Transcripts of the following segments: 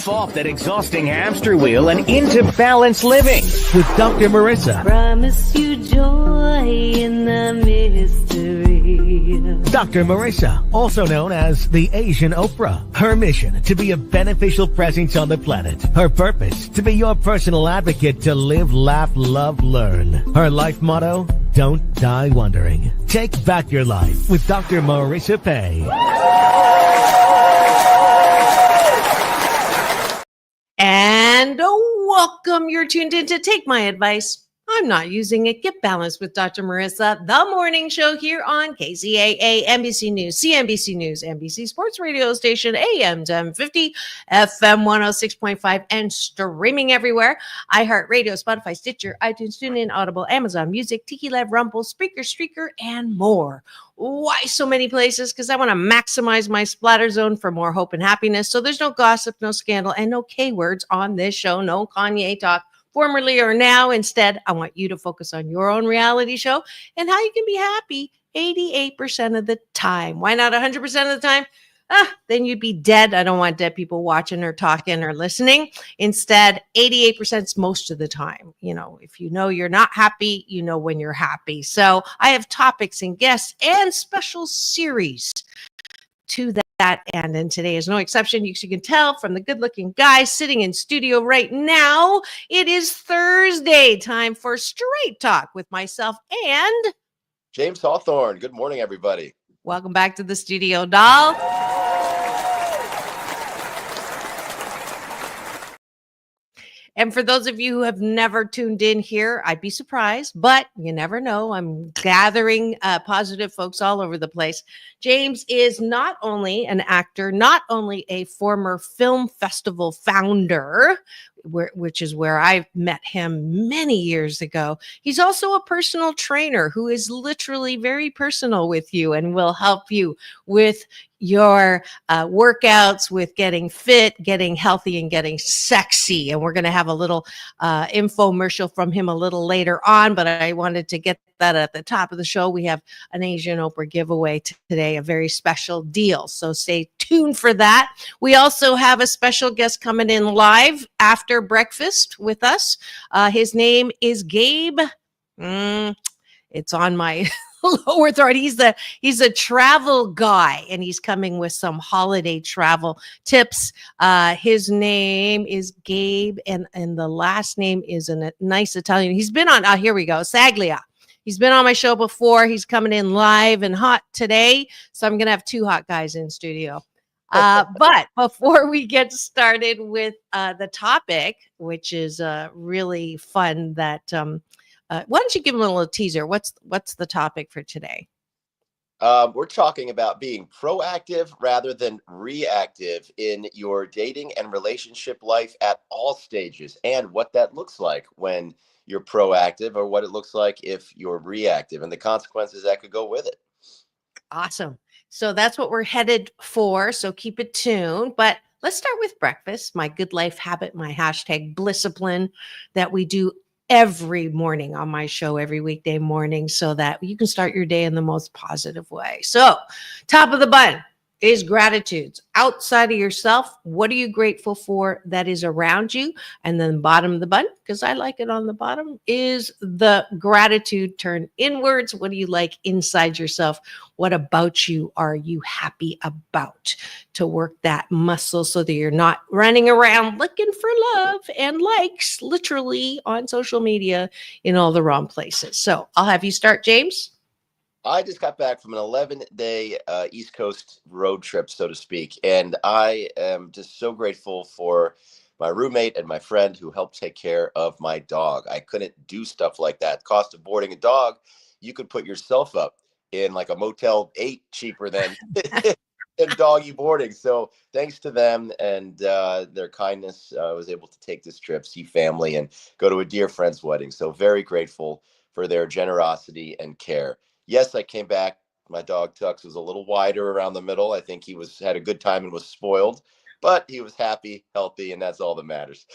Get off that exhausting hamster wheel and into balanced living with Dr. Marissa. Promise you joy in the mystery. Dr. Marissa, also known as the Asian Oprah. Her mission, to be a beneficial presence on the planet. Her purpose, to be your personal advocate to live, laugh, love, learn. Her life motto, don't die wondering. Take back your life with Dr. Marissa Pay. And welcome. You're tuned in to Take My Advice. I'm not using it. Get balanced with Dr. Marissa, the morning show here on KCAA, NBC News, CNBC News, NBC Sports Radio Station, AM 1050, FM 106.5, and streaming everywhere. iHeartRadio, Spotify, Stitcher, iTunes, TuneIn, Audible, Amazon Music, Tiki Lab, Rumble, Spreaker, Streaker, and more. Why so many places? Because I want to maximize my splatter zone for more hope and happiness. So there's no gossip, no scandal, and no K words on this show. No Kanye talk. Formerly or now. Instead, I want you to focus on your own reality show and how you can be happy 88% of the time. Why not 100% of the time? Then you'd be dead. I don't want dead people watching or talking or listening. Instead, 88% is most of the time. You know, if you know you're not happy, you know when you're happy. So I have topics and guests and special series to that. And today is no exception. You can tell from the good-looking guy sitting in studio right now. It is Thursday, time for Straight Talk with myself and James Hawthorn. Good morning, everybody. Welcome back to the studio, doll. And for those of you who have never tuned in here, I'd be surprised, but you never know. I'm gathering positive folks all over the place. James is not only an actor, not only a former film festival founder, which is where I met him many years ago. He's also a personal trainer who is literally very personal with you and will help you with your workouts, with getting fit, getting healthy, and getting sexy. And we're going to have a little infomercial from him a little later on, but I wanted to get that at the top of the show. We have an Asian Oprah giveaway today, a very special deal. So stay tuned for that. We also have a special guest coming in live after breakfast with us. His name is Gabe. It's on my lower throat. He's a travel guy, and he's coming with some holiday travel tips. His name is Gabe, and the last name is a nice Italian. He's been on, here we go, Saglie. He's been on my show before. He's coming in live and hot today. So I'm going to have two hot guys in studio. But before we get started with the topic, which is really fun, that why don't you give them a little teaser? What's the topic for today? We're talking about being proactive rather than reactive in your dating and relationship life at all stages, and what that looks like when you're proactive, or what it looks like if you're reactive, and the consequences that could go with it. Awesome. So that's what we're headed for. So keep it tuned. But let's start with breakfast, my good life habit, my hashtag Blisscipline that we do every morning on my show, every weekday morning, so that you can start your day in the most positive way. So top of the bun is gratitudes. Outside of yourself, what are you grateful for that is around you? And then bottom of the bun, because I like it on the bottom, is the gratitude turned inwards. What do you like inside yourself? What about you are you happy about? To work that muscle so that you're not running around looking for love and likes, literally on social media in all the wrong places. So I'll have you start, James. I just got back from an 11-day East Coast road trip, so to speak, and I am just so grateful for my roommate and my friend who helped take care of my dog. I couldn't do stuff like that. Cost of boarding a dog, you could put yourself up in like a Motel 8 cheaper than doggy boarding. So thanks to them and their kindness, I was able to take this trip, see family, and go to a dear friend's wedding. So very grateful for their generosity and care. Yes, I came back. My dog Tux was a little wider around the middle. I think he had a good time and was spoiled, but he was happy, healthy, and that's all that matters.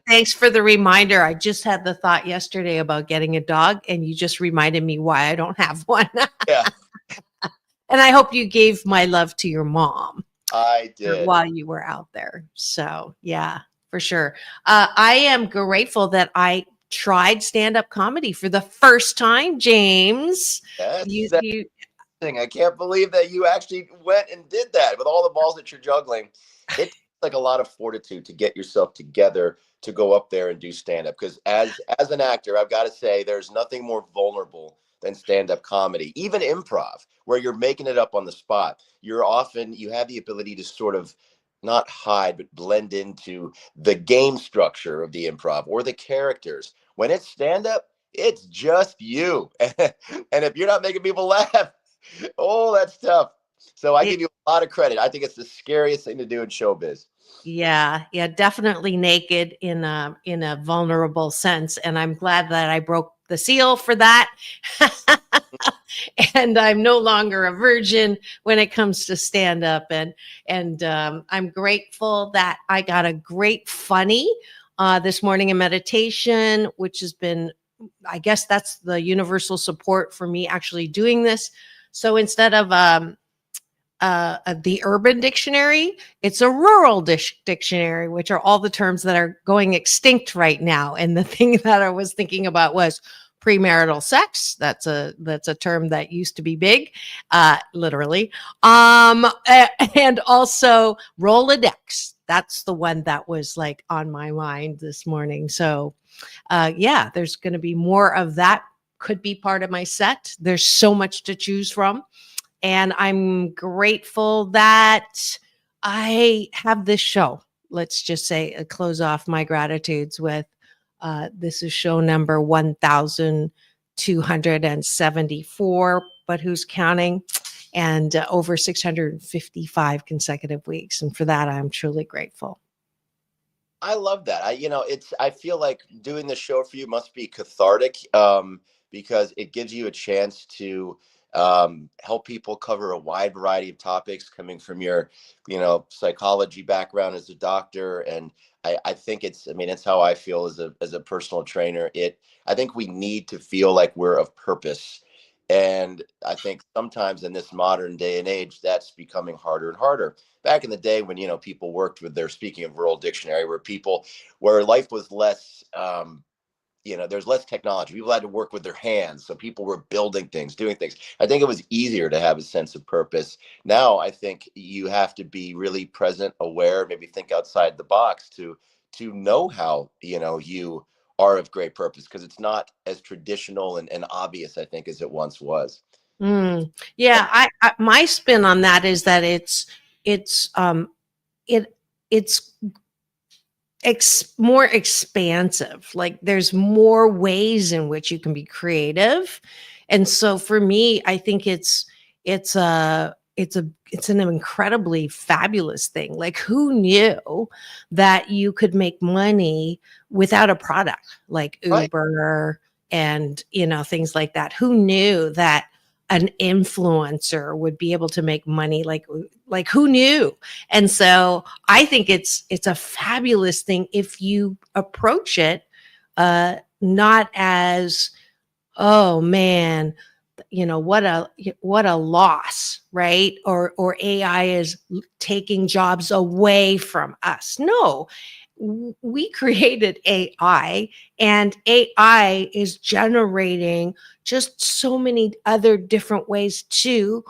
Thanks for the reminder. I just had the thought yesterday about getting a dog, and you just reminded me why I don't have one. Yeah. And I hope you gave my love to your mom. I did. while you were out there. So yeah, for sure. I am grateful that I tried stand-up comedy for the first time, James. That's You, that you, thing. I can't believe that you actually went and did that with all the balls that you're juggling. It takes like a lot of fortitude to get yourself together to go up there and do stand up. Because as an actor, I've got to say, there's nothing more vulnerable than stand up comedy, even improv, where you're making it up on the spot. You have the ability to sort of not hide, but blend into the game structure of the improv or the characters. When it's stand up, it's just you. And if you're not making people laugh, oh, that's tough. So I it, give you a lot of credit. I think it's the scariest thing to do in showbiz. yeah, yeah, definitely naked in a vulnerable sense, and I'm glad that I broke the seal for that. And I'm no longer a virgin when it comes to stand up, and I'm grateful that I got a great funny this morning in meditation, which has been, I guess that's the universal support for me actually doing this. So instead of the urban dictionary, it's a rural dictionary, which are all the terms that are going extinct right now. And the thing that I was thinking about was premarital sex. That's a term that used to be big, literally. And also Rolodex. That's the one that was like on my mind this morning. So yeah, there's going to be more of that. Could be part of my set. There's so much to choose from. And I'm grateful that I have this show. Let's just say, close off my gratitudes with this is show number 1274, but who's counting? And over 655 consecutive weeks. And for that, I'm truly grateful. I love that. I feel like doing the show for you must be cathartic, because it gives you a chance to help people cover a wide variety of topics coming from your, psychology background as a doctor. And I think it's how I feel as a personal trainer. I think we need to feel like we're of purpose. And I think sometimes in this modern day and age, that's becoming harder and harder. Back in the day when, people worked with their, speaking of rural dictionary, where life was less, there's less technology. People had to work with their hands. So people were building things, doing things. I think it was easier to have a sense of purpose. Now, I think you have to be really present, aware, maybe think outside the box to know how, you are of great purpose, because it's not as traditional and obvious, I think, as it once was. Yeah, my spin on that is that it's it it's more expansive. Like there's more ways in which you can be creative, and so for me, I think it's an incredibly fabulous thing. Like who knew that you could make money without a product like Right. Uber and things like that? Who knew that an influencer would be able to make money? Like who knew? And so I think it's a fabulous thing if you approach it not as, oh man, what a loss, right? Or AI is taking jobs away from us. No, we created AI, and AI is generating just so many other different ways to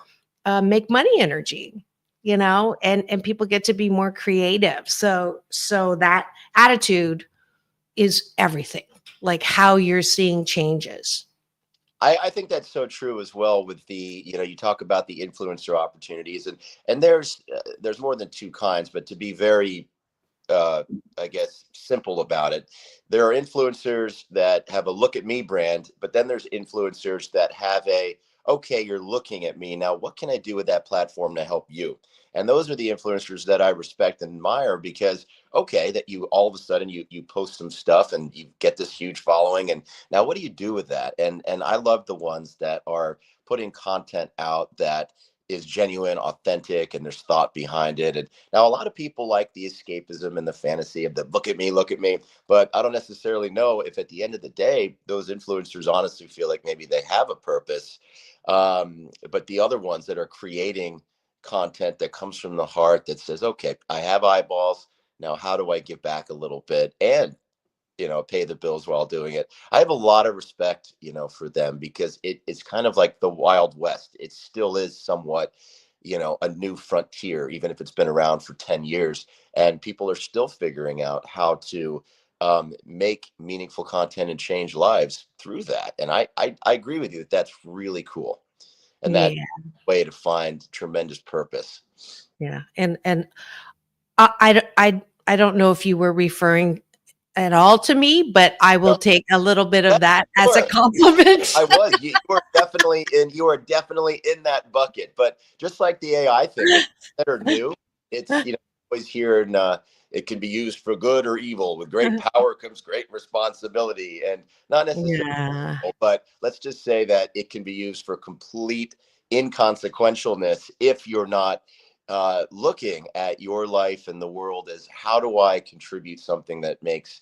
make money energy, and people get to be more creative. So that attitude is everything, like how you're seeing changes. I think that's so true as well with you talk about the influencer opportunities, and there's more than two kinds, but to be very uh, I guess, simple about it. There are influencers that have a look at me brand, but then there's influencers that have okay, you're looking at me. Now, what can I do with that platform to help you? And those are the influencers that I respect and admire, because, okay, that you all of a sudden you post some stuff and you get this huge following. And now what do you do with that? And I love the ones that are putting content out that is genuine, authentic, and there's thought behind it. And now a lot of people like the escapism and the fantasy of the look at me. But I don't necessarily know if at the end of the day, those influencers honestly feel like maybe they have a purpose. But the other ones that are creating content that comes from the heart that says, okay, I have eyeballs. Now, how do I give back a little bit and, pay the bills while doing it? I have a lot of respect, for them, because it's kind of like the Wild West. It still is somewhat, a new frontier, even if it's been around for 10 years. And people are still figuring out how to make meaningful content and change lives through that. And I agree with you that that's really cool. And that Yeah. way to find tremendous purpose. Yeah. And I don't know if you were referring at all to me, but I will No, take a little bit of that as a sure. compliment. I was. You are definitely in. You are definitely in that bucket. But just like the AI thing, that are new, it's always here, and it can be used for good or evil. With great power comes great responsibility, and not necessarily. Yeah. But let's just say that it can be used for complete inconsequentialness if you're not looking at your life and the world as, how do I contribute something that makes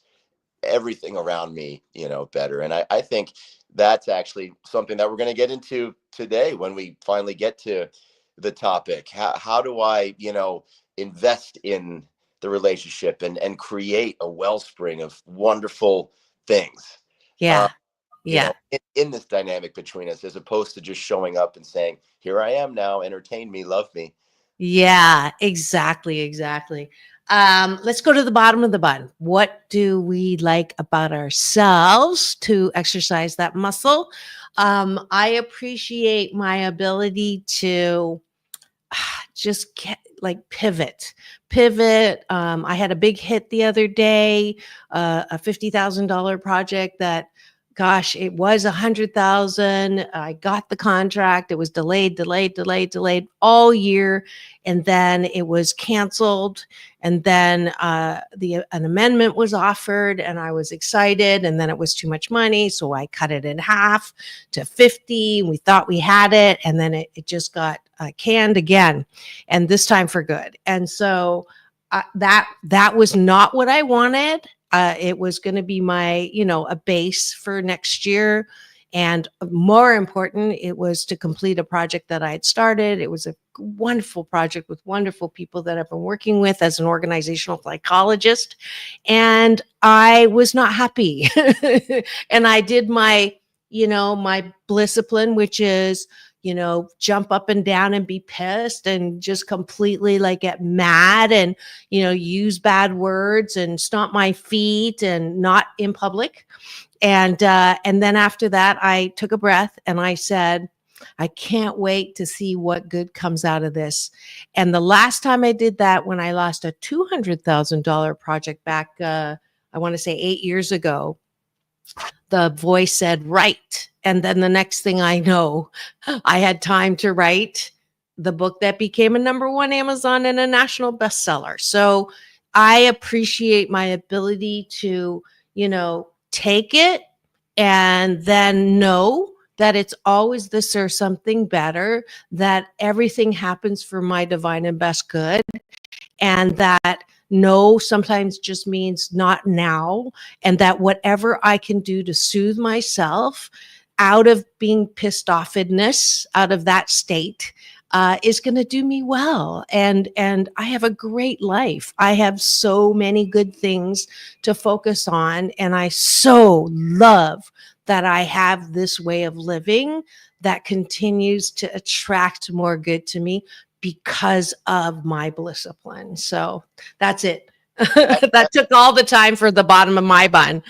everything around me, better. And I think that's actually something that we're going to get into today when we finally get to the topic. How do I, invest in the relationship and create a wellspring of wonderful things, uh, Yeah. Yeah. in this dynamic between us, as opposed to just showing up and saying, here I am now, entertain me, love me. Yeah, exactly, exactly. Let's go to the bottom of the bun. What do we like about ourselves to exercise that muscle? I appreciate my ability to just get, like, pivot. I had a big hit the other day, a $50,000 project that, gosh, it was 100,000. I got the contract. It was delayed all year. And then it was canceled. And then an amendment was offered and I was excited. And then it was too much money. So I cut it in half to 50. We thought we had it. And then it just got canned again, and this time for good. And so that was not what I wanted. It was going to be my, a base for next year. And more important, it was to complete a project that I had started. It was a wonderful project with wonderful people that I've been working with as an organizational psychologist. And I was not happy. And I did my, my discipline, which is, jump up and down and be pissed and just completely like get mad and, use bad words and stomp my feet and not in public. And then after that, I took a breath and I said, I can't wait to see what good comes out of this. And the last time I did that, when I lost a $200,000 project back, I want to say 8 years ago, the voice said, write. And then the next thing I know, I had time to write the book that became a #1 Amazon and a national bestseller. So I appreciate my ability to, take it and then know that it's always this or something better, that everything happens for my divine and best good, and that no sometimes just means not now, and that whatever I can do to soothe myself out of being pissed offedness, out of that state, is going to do me well. And I have a great life. I have so many good things to focus on, and I so love that I have this way of living that continues to attract more good to me because of my discipline. So that's it. That took all the time for the bottom of my bun.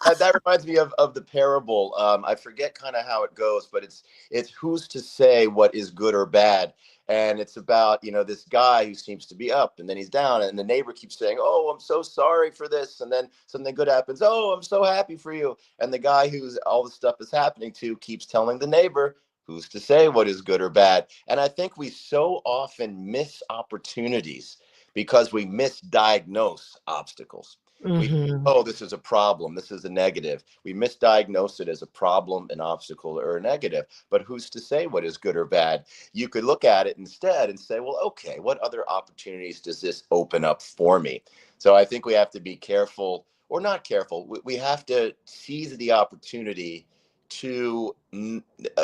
That reminds me of the parable. I forget kind of how it goes, but it's who's to say what is good or bad. And it's about, this guy who seems to be up and then he's down, and the neighbor keeps saying, oh, I'm so sorry for this. And then something good happens. Oh, I'm so happy for you. And the guy who's all the stuff is happening to keeps telling the neighbor, who's to say what is good or bad. And I think we so often miss opportunities because we misdiagnose obstacles. We, Mhm. oh, this is a problem, this is a negative. We misdiagnose it as a problem, an obstacle, or a negative. But who's to say what is good or bad? You could look at it instead and say, well, okay, what other opportunities does this open up for me? So I think we have to be careful, or not careful. We have to seize the opportunity to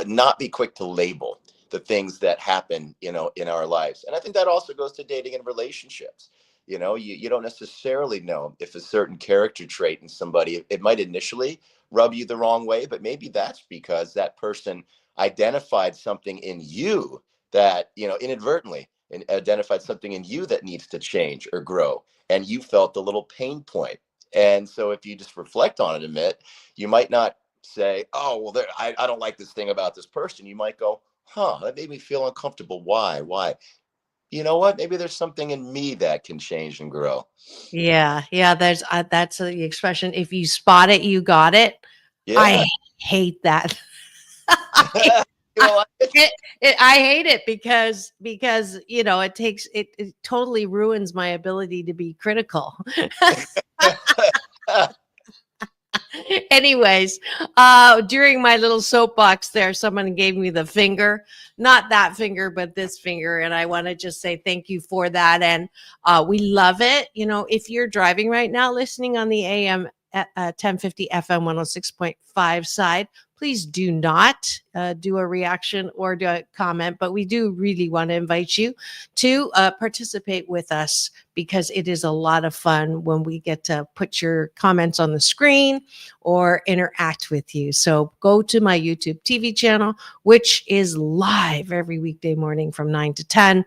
not be quick to label. the things that happen, in our lives. And I think that also goes to dating and relationships. You don't necessarily know if a certain character trait in somebody, it might initially rub you the wrong way, but maybe that's because that person identified something in you that, inadvertently, and identified something in you that needs to change or grow. And you felt the little pain point. And so if you just reflect on it a bit, you might not say, oh, well, I don't like this thing about this person. You might go, that made me feel uncomfortable. Why? You know what? Maybe there's something in me that can change and grow. Yeah, yeah. That's the expression. If you spot it, you got it. Yeah. I hate that. You know, I hate it because it totally ruins my ability to be critical. Anyways, during my little soapbox there, someone gave me the finger, not that finger, but this finger. And I want to just say thank you for that. And we love it. If you're driving right now, listening on the AM at 1050 FM 106.5 side, please do not do a reaction or do a comment, but we do really want to invite you to participate with us, because it is a lot of fun when we get to put your comments on the screen or interact with you. So go to my YouTube TV channel, which is live every weekday morning from 9 to 10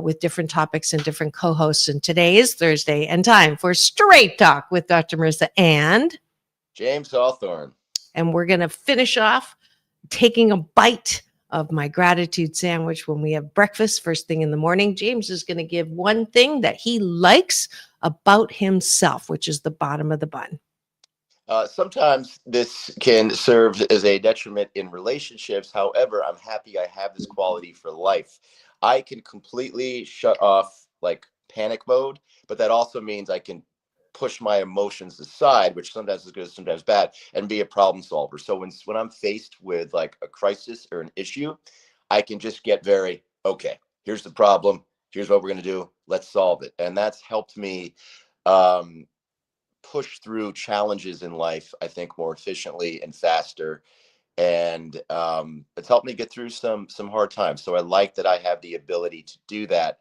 with different topics and different co-hosts. And today is Thursday and time for Straight Talk with Dr. Marissa and James Hawthorn. And we're going to finish off taking a bite of my gratitude sandwich when we have breakfast first thing in the morning. James is going to give one thing that he likes about himself, which is the bottom of the bun. Sometimes this can serve as a detriment in relationships. However, I'm happy I have this quality for life. I can completely shut off like panic mode, but that also means I can push my emotions aside, which sometimes is good, sometimes bad, and be a problem solver. So when I'm faced with like a crisis or an issue, I can just get very, okay, here's the problem. Here's what we're going to do. Let's solve it. And that's helped me push through challenges in life, I think, more efficiently and faster. And it's helped me get through some hard times. So I like that I have the ability to do that.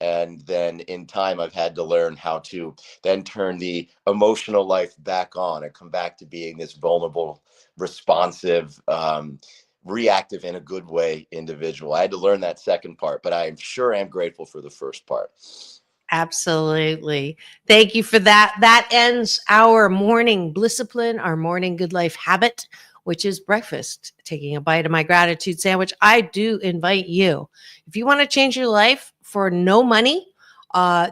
And then in time, I've had to learn how to then turn the emotional life back on and come back to being this vulnerable, responsive, reactive in a good way individual. I had to learn that second part, but I'm sure I'm grateful for the first part. Absolutely. Thank you for that. That ends our morning Blissipline, our morning good life habit, which is breakfast, taking a bite of my gratitude sandwich. I do invite you, if you want to change your life for no money,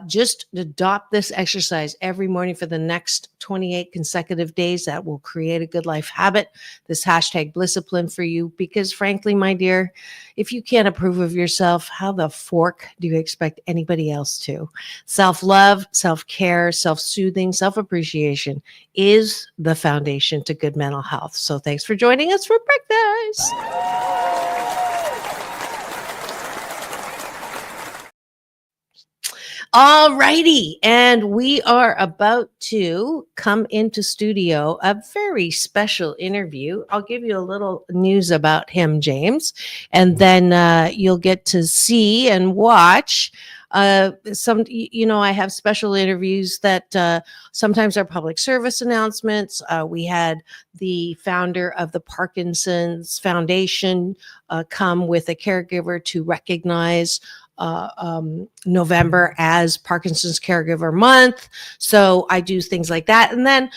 just adopt this exercise every morning for the next 28 consecutive days. That will create a good life habit. This hashtag Blissipline for you, because frankly, my dear, if you can't approve of yourself, how the fork do you expect anybody else to? Self-love, self-care, self-soothing, self-appreciation is the foundation to good mental health. So thanks for joining us for breakfast. All righty. And we are about to come into studio, a very special interview. I'll give you a little news about him, James, and then you'll get to see and watch some, I have special interviews that sometimes are public service announcements. We had the founder of the Parkinson's Foundation come with a caregiver to recognize November as Parkinson's Caregiver Month. So I do things like that. And then,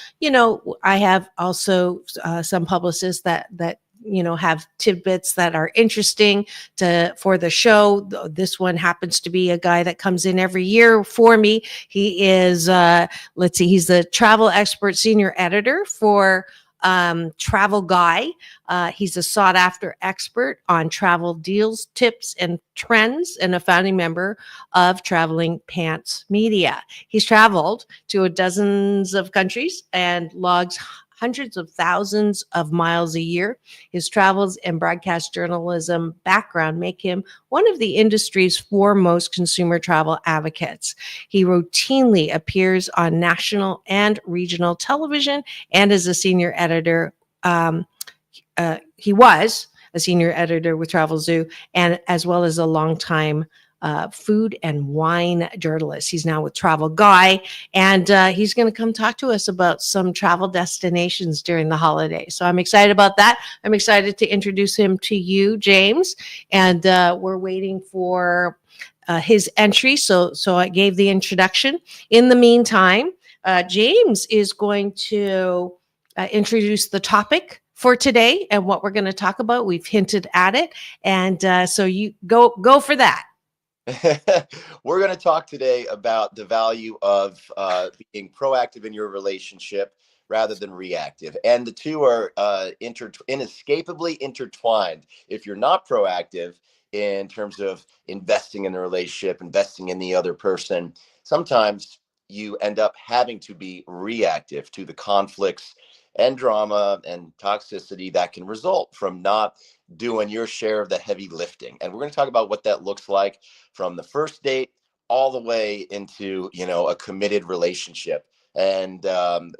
I have also some publicists that have tidbits that are interesting for the show. This one happens to be a guy that comes in every year for me. He is, he's the travel expert senior editor for Travel Guy. He's a sought after expert on travel deals, tips, and trends, and a founding member of Traveling Pants Media. He's traveled to dozens of countries and logs hundreds of thousands of miles a year. His travels and broadcast journalism background make him one of the industry's foremost consumer travel advocates. He routinely appears on national and regional television and is a senior editor. He was a senior editor with Travel Zoo, and as well as a longtime food and wine journalist. He's now with Travel Guy, and he's going to come talk to us about some travel destinations during the holidays. So I'm excited about that. I'm excited to introduce him to you, James, and we're waiting for his entry. So I gave the introduction. In the meantime, James is going to introduce the topic for today and what we're going to talk about. We've hinted at it, and so you go for that. We're going to talk today about the value of being proactive in your relationship rather than reactive. And the two are inescapably intertwined. If you're not proactive in terms of investing in a relationship, investing in the other person, sometimes you end up having to be reactive to the conflicts and drama and toxicity that can result from not doing your share of the heavy lifting. And we're going to talk about what that looks like from the first date all the way into, a committed relationship. And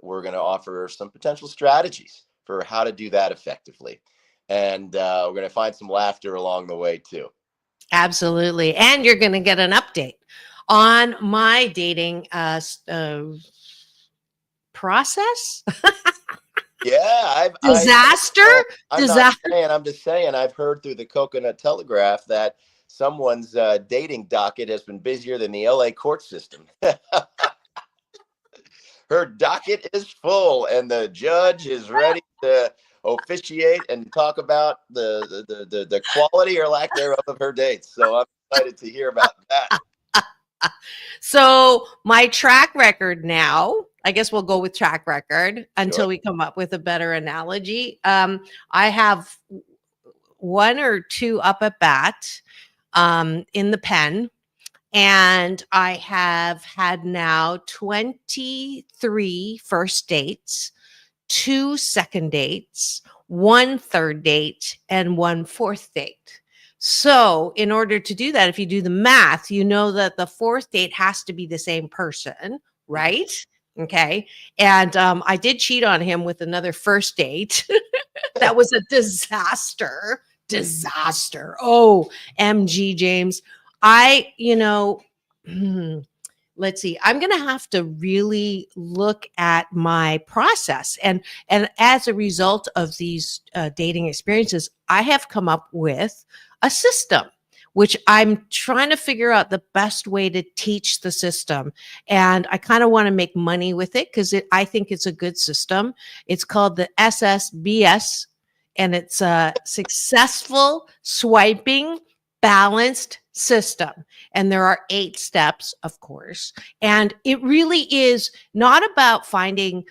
we're going to offer some potential strategies for how to do that effectively. And we're going to find some laughter along the way too. Absolutely. And you're going to get an update on my dating process. Yeah, disaster. I'm just saying I've heard through the Coconut Telegraph that someone's dating docket has been busier than the LA court system. Her docket is full, and the judge is ready to officiate and talk about the quality or lack thereof of her dates. So I'm excited to hear about that. So my track record now, I guess we'll go with track record until Sure. we come up with a better analogy. I have one or two up at bat in the pen, and I have had now 23 first dates, 2 second dates, 1 third date, and 1 fourth date. So in order to do that, if you do the math, you know that the fourth date has to be the same person, right? Okay. And I did cheat on him with another first date. That was a disaster. Oh, MG, James. Let's see. I'm going to have to really look at my process. And as a result of these dating experiences, I have come up with a system, which I'm trying to figure out the best way to teach the system. And I kind of want to make money with it because I think it's a good system. It's called the SSBS, and it's a successful swiping balanced system. And there are 8 steps, of course. And it really is not about finding,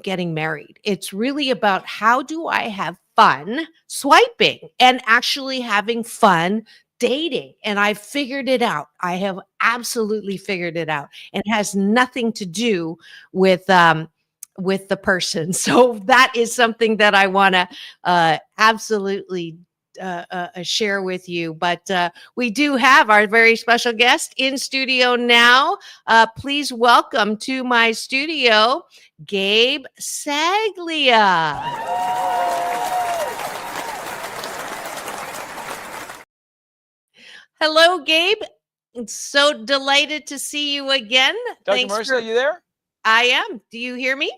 getting married. It's really about how do I have fun swiping and actually having fun dating. And I figured it out. I have absolutely figured it out. And it has nothing to do with the person. So that is something that I want to absolutely share with you. But we do have our very special guest in studio now. Please welcome to my studio, Gabe Saglie. Hello, Gabe. It's so delighted to see you again. Dr. Marissa, are you there? I am. Do you hear me?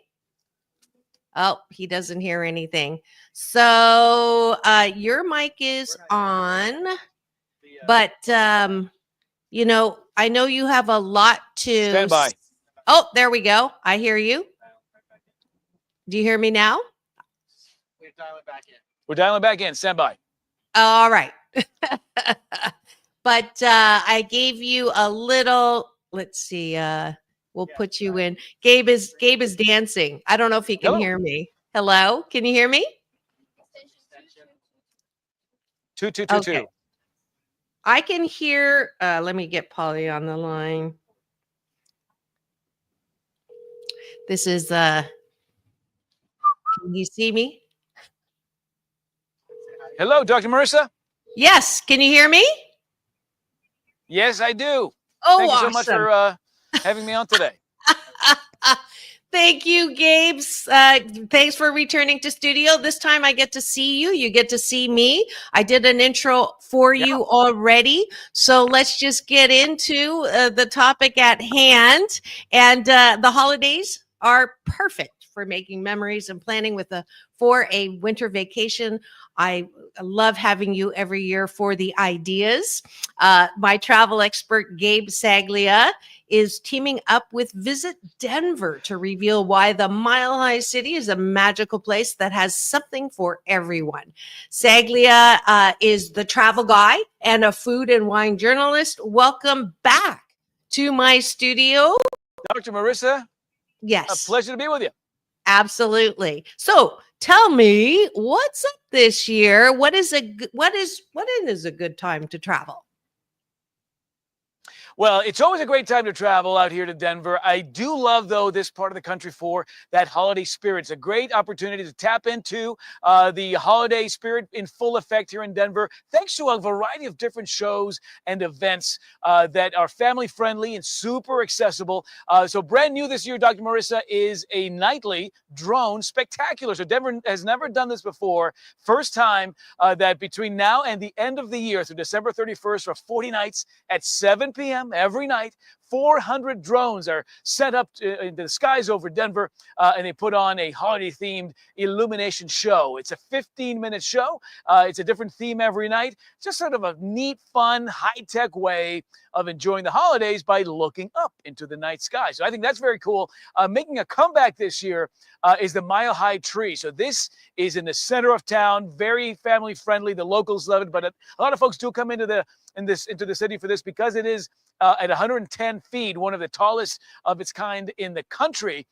Oh, he doesn't hear anything. So your mic is on, but I know you have a lot to. Stand by. Oh, there we go. I hear you. Do you hear me now? We're dialing back in. Stand by. All right. But I gave you a little. Let's see. We'll put you in. Gabe is dancing. I don't know if he can hear me. Hello, can you hear me? 2222. Okay. I can hear. Let me get Polly on the line. This is. Can you see me? Hello, Dr. Marissa. Yes. Can you hear me? Yes, I do. Oh, Thank you so awesome. much for having me on today. Thank you, Gabe. Thanks for returning to studio. This time I get to see you. You get to see me. I did an intro for you already. So let's just get into the topic at hand. And the holidays are perfect for making memories and planning for a winter vacation. I love having you every year for the ideas. My travel expert, Gabe Saglie, is teaming up with Visit Denver to reveal why the Mile High City is a magical place that has something for everyone. Saglie is the travel guy and a food and wine journalist. Welcome back to my studio. Dr. Marissa, Yes. a pleasure to be with you. Absolutely. So tell me, what's up this year? What is a good time to travel? Well, it's always a great time to travel out here to Denver. I do love, though, this part of the country for that holiday spirit. It's a great opportunity to tap into the holiday spirit in full effect here in Denver, thanks to a variety of different shows and events that are family-friendly and super accessible. So brand new this year, Dr. Marissa, is a nightly drone spectacular. So Denver has never done this before. First time that between now and the end of the year, through December 31st, for 40 nights at 7 p.m., every night, 400 drones are sent up into the skies over Denver, and they put on a holiday-themed illumination show. It's a 15-minute show. It's a different theme every night. Just sort of a neat, fun, high-tech way of enjoying the holidays by looking up into the night sky. So I think that's very cool. Making a comeback this year is the Mile High Tree. So this is in the center of town, very family-friendly. The locals love it, but a lot of folks do come into the city for this because it is at 110 feet, one of the tallest of its kind in the country.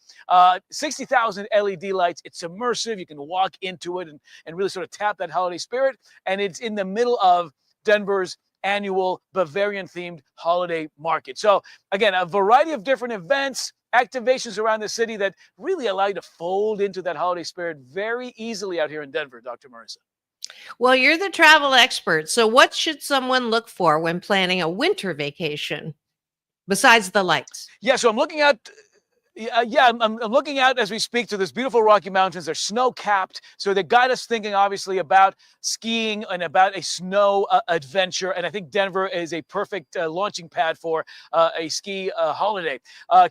60,000 LED lights. It's immersive. You can walk into it and really sort of tap that holiday spirit. And it's in the middle of Denver's annual Bavarian-themed holiday market. So again, a variety of different events, activations around the city that really allow you to fold into that holiday spirit very easily out here in Denver, Dr. Marissa. Well, you're the travel expert. So what should someone look for when planning a winter vacation besides the lights? Yeah, so I'm looking at I'm looking out as we speak to this beautiful Rocky Mountains. They're snow-capped, so they got us thinking, obviously, about skiing and about a snow adventure. And I think Denver is a perfect launching pad for a ski holiday.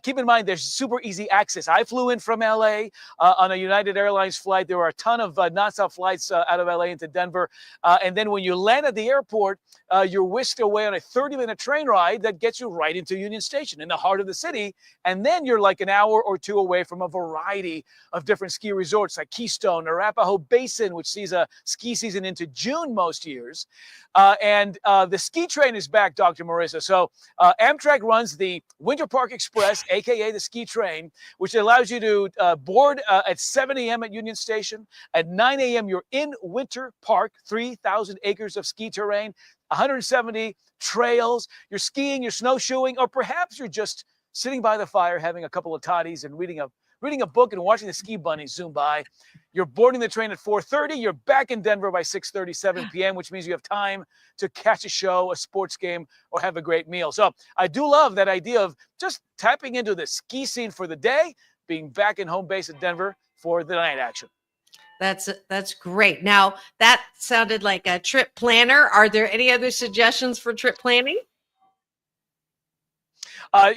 Keep in mind, there's super easy access. I flew in from LA on a United Airlines flight. There were a ton of nonstop flights out of LA into Denver. And then when you land at the airport, you're whisked away on a 30-minute train ride that gets you right into Union Station in the heart of the city. And then you're like an hour or two away from a variety of different ski resorts like Keystone, Arapahoe Basin, which sees a ski season into June most years. And the ski train is back, Dr. Marissa. So Amtrak runs the Winter Park Express, a.k.a. the ski train, which allows you to board at 7 a.m. at Union Station. At 9 a.m., you're in Winter Park, 3,000 acres of ski terrain, 170 trails. You're skiing, you're snowshoeing, or perhaps you're just sitting by the fire, having a couple of toddies and reading a book and watching the ski bunnies zoom by. You're boarding the train at 4:30. You're back in Denver by 6:30, 7 p.m., which means you have time to catch a show, a sports game, or have a great meal. So I do love that idea of just tapping into the ski scene for the day, being back in home base at Denver for the night action. That's great. Now, that sounded like a trip planner. Are there any other suggestions for trip planning?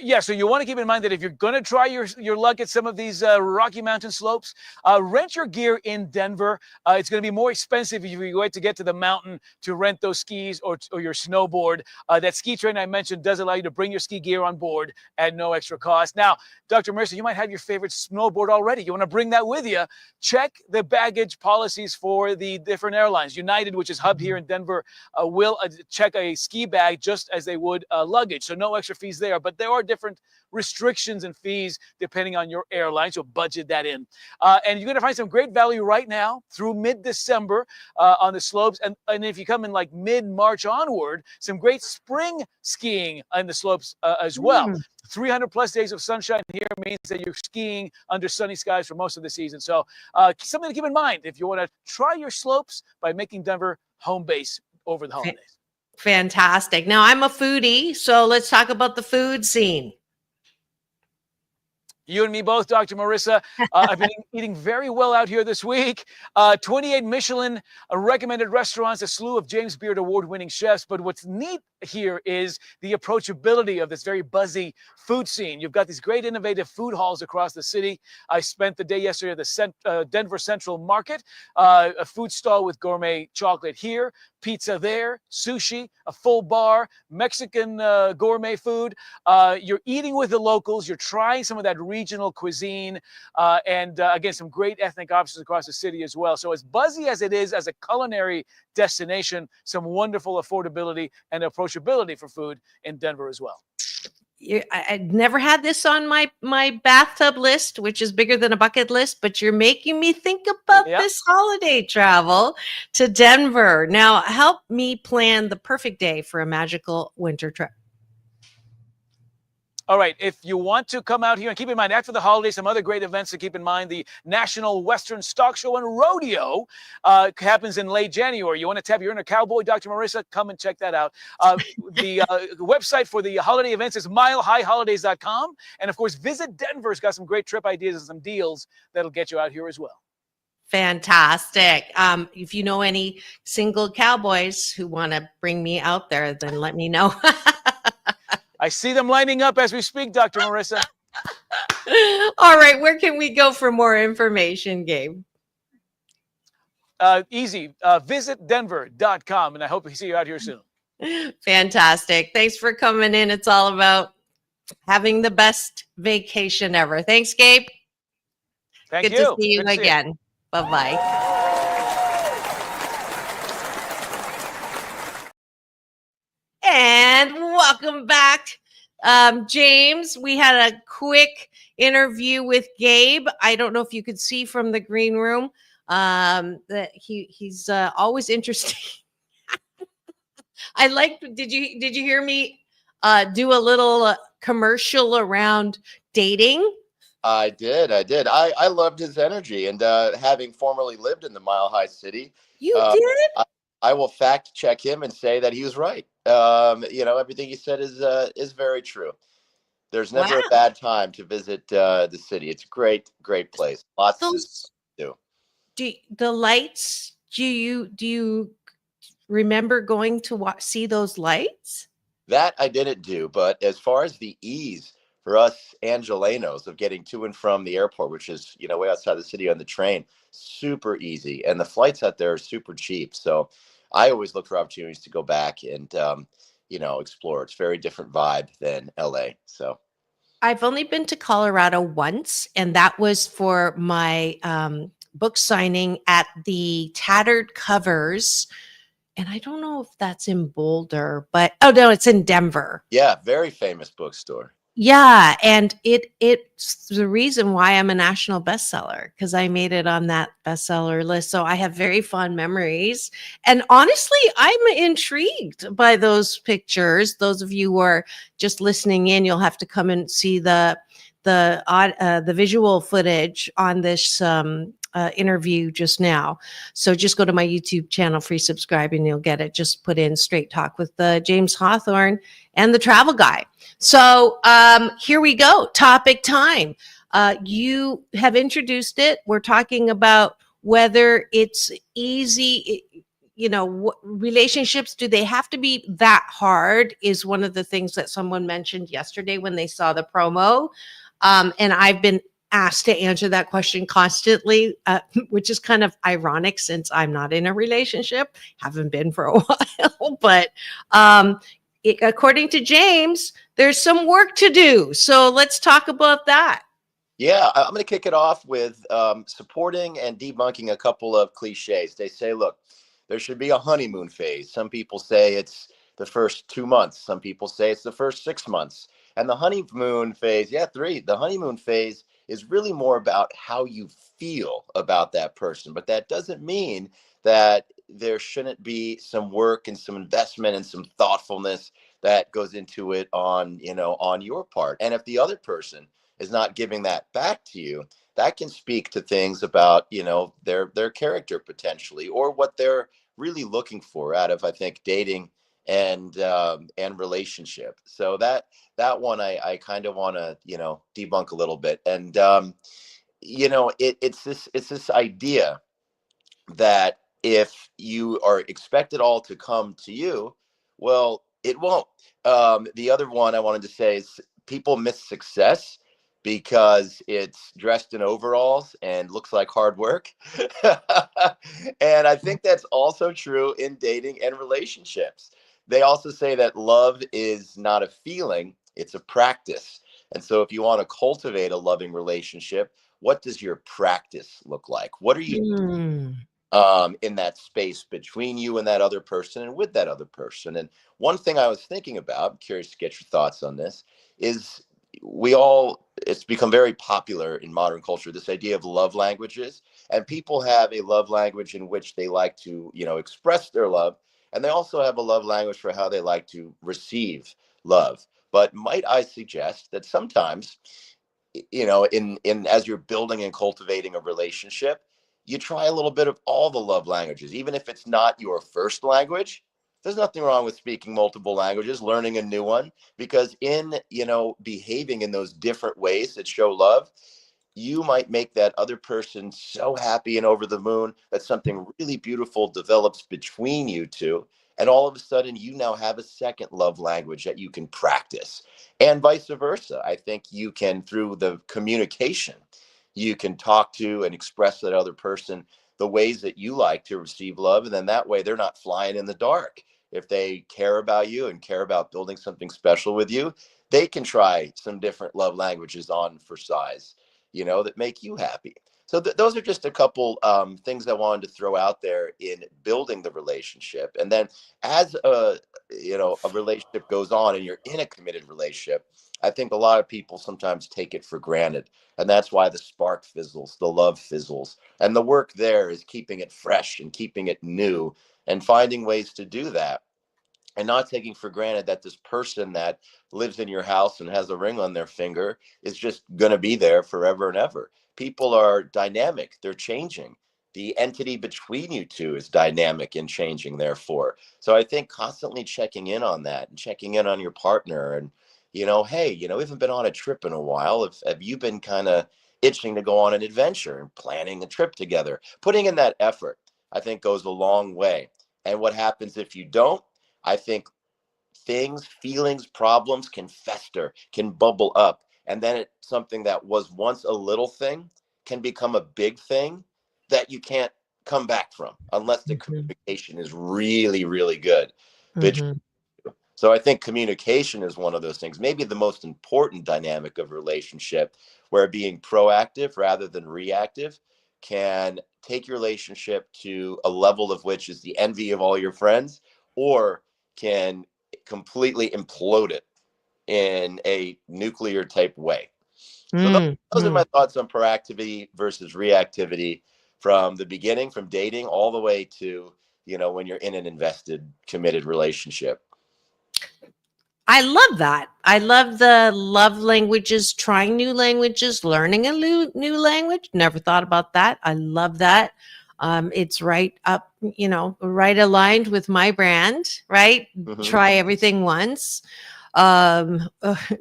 Yeah, so you want to keep in mind that if you're going to try your luck at some of these Rocky Mountain slopes, rent your gear in Denver. It's going to be more expensive if you wait to get to the mountain to rent those skis or your snowboard. That ski train I mentioned does allow you to bring your ski gear on board at no extra cost. Now, Dr. Marissa, you might have your favorite snowboard already. You want to bring that with you. Check the baggage policies for the different airlines. United, which is hubbed here in Denver, will check a ski bag just as they would luggage. So no extra fees there. But there are different restrictions and fees depending on your airline, so budget that in. And you're going to find some great value right now through mid-December on the slopes. And if you come in like mid-March onward, some great spring skiing on the slopes as well. 300 plus days of sunshine here means that you're skiing under sunny skies for most of the season. So something to keep in mind if you want to try your slopes by making Denver home base over the holidays. Fantastic. Now, I'm a foodie, so let's talk about the food scene. You and me both, Dr. Marissa. I've been eating very well out here this week. 28 Michelin recommended restaurants, a slew of James Beard award-winning chefs. But what's neat here is the approachability of this very buzzy food scene. You've got these great innovative food halls across the city. I spent the day yesterday at the Denver Central Market, a food stall with gourmet chocolate here, pizza there, sushi, a full bar, Mexican gourmet food. You're eating with the locals. You're trying some of that regional cuisine, and again, some great ethnic options across the city as well. So as buzzy as it is as a culinary destination, some wonderful affordability and approachability for food in Denver as well. I'd never had this on my bathtub list, which is bigger than a bucket list, but you're making me think about this holiday travel to Denver. Now, help me plan the perfect day for a magical winter trip. All right, if you want to come out here, and keep in mind, after the holidays, some other great events to keep in mind. The National Western Stock Show and Rodeo happens in late January. You want to tap your inner cowboy, Dr. Marissa? Come and check that out. The website for the holiday events is milehighholidays.com. And, of course, Visit Denver's got some great trip ideas and some deals that'll get you out here as well. Fantastic. If you know any single cowboys who want to bring me out there, then let me know. I see them lining up as we speak, Dr. Marissa. All right. Where can we go for more information, Gabe? Easy. Visitdenver.com. And I hope we see you out here soon. Fantastic. Thanks for coming in. It's all about having the best vacation ever. Thanks, Gabe. Thank you. Good to see you again. Bye-bye. And welcome back, James. We had a quick interview with Gabe. I don't know if you could see from the green room that he's always interesting. I like. Did you hear me do a little commercial around dating? I did. I loved his energy, and having formerly lived in the Mile High City, you did. I will fact check him and say that he was right. Everything he said is very true. There's never a bad time to visit the city. It's a great place. Lots to do. The lights. Do you remember going to see those lights? That I didn't do, but as far as the ease for us Angelenos of getting to and from the airport, which is way outside the city on the train, super easy, and the flights out there are super cheap. So I always look for opportunities to go back and, explore. It's a very different vibe than LA. So I've only been to Colorado once, and that was for my book signing at the Tattered Covers. And I don't know if that's in Boulder, but no, it's in Denver. Yeah, very famous bookstore. Yeah, and it's the reason why I'm a national bestseller, because I made it on that bestseller list. So I have very fond memories. And honestly, I'm intrigued by those pictures. Those of you who are just listening in, you'll have to come and see the visual footage on this interview just now. So just go to my YouTube channel, free subscribe, and you'll get it. Just put in Straight Talk with James Hawthorn and the Travel Guy. So here we go. Topic time. You have introduced it. We're talking about whether it's easy. Relationships, do they have to be that hard, is one of the things that someone mentioned yesterday when they saw the promo. And I've been asked to answer that question constantly, which is kind of ironic since I'm not in a relationship, haven't been for a while, but according to James, there's some work to do. So let's talk about that. Yeah, I'm going to kick it off with supporting and debunking a couple of cliches. They say, look, there should be a honeymoon phase. Some people say it's the first 2 months. Some people say it's the first 6 months. And the honeymoon phase, the honeymoon phase is really more about how you feel about that person. But that doesn't mean that there shouldn't be some work and some investment and some thoughtfulness that goes into it on your part. And if the other person is not giving that back to you, that can speak to things about, their character potentially, or what they're really looking for out of, I think, dating and relationship. So that one I kind of want to, debunk a little bit. And it's this idea that if you are expect it all to come to you, well, it won't. The other one I wanted to say is people miss success because it's dressed in overalls and looks like hard work. And I think that's also true in dating and relationships. They also say that love is not a feeling, it's a practice. And so if you want to cultivate a loving relationship, what does your practice look like? What are you Mm. in that space between you and that other person and with that other person? And one thing I was thinking about, I'm curious to get your thoughts on this, is it's become very popular in modern culture, this idea of love languages. And people have a love language in which they like to, express their love. And they also have a love language for how they like to receive love. But might I suggest that sometimes, in as you're building and cultivating a relationship, you try a little bit of all the love languages, even if it's not your first language. There's nothing wrong with speaking multiple languages, learning a new one, because in, behaving in those different ways that show love, you might make that other person so happy and over the moon that something really beautiful develops between you two. And all of a sudden, you now have a second love language that you can practice, and vice versa. I think you can, through the communication, you can talk to and express that other person the ways that you like to receive love. And then that way, they're not flying in the dark. If they care about you and care about building something special with you, they can try some different love languages on for size, that make you happy. So those are just a couple things I wanted to throw out there in building the relationship. And then as a relationship goes on and you're in a committed relationship, I think a lot of people sometimes take it for granted. And that's why the spark fizzles, the love fizzles. And the work there is keeping it fresh and keeping it new and finding ways to do that, and not taking for granted that this person that lives in your house and has a ring on their finger is just going to be there forever and ever. People are dynamic, they're changing. The entity between you two is dynamic and changing, therefore. So I think constantly checking in on that and checking in on your partner. And, hey, we haven't been on a trip in a while. Have you been kind of itching to go on an adventure and planning a trip together? Putting in that effort, I think, goes a long way. And what happens if you don't? I think things, feelings, problems can fester, can bubble up. And then something that was once a little thing can become a big thing that you can't come back from unless the Mhm. communication is really, really good. But Mhm. so I think communication is one of those things, maybe the most important dynamic of relationship, where being proactive rather than reactive can take your relationship to a level of which is the envy of all your friends, or can completely implode it in a nuclear type way. So those are Mhm. my thoughts on proactivity versus reactivity, from the beginning, from dating all the way to, when you're in an invested, committed relationship. I love that. I love the love languages, trying new languages, learning a new language. Never thought about that. I love that. It's right up, right aligned with my brand, right? Hmm. Try everything once.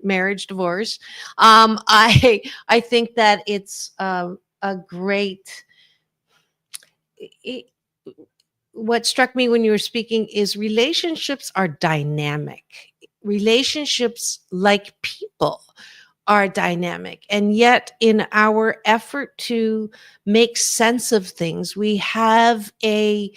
Marriage, divorce. I think that it's a great. It, what struck me when you were speaking is relationships are dynamic. Relationships, like people, are dynamic. And yet, in our effort to make sense of things, we have a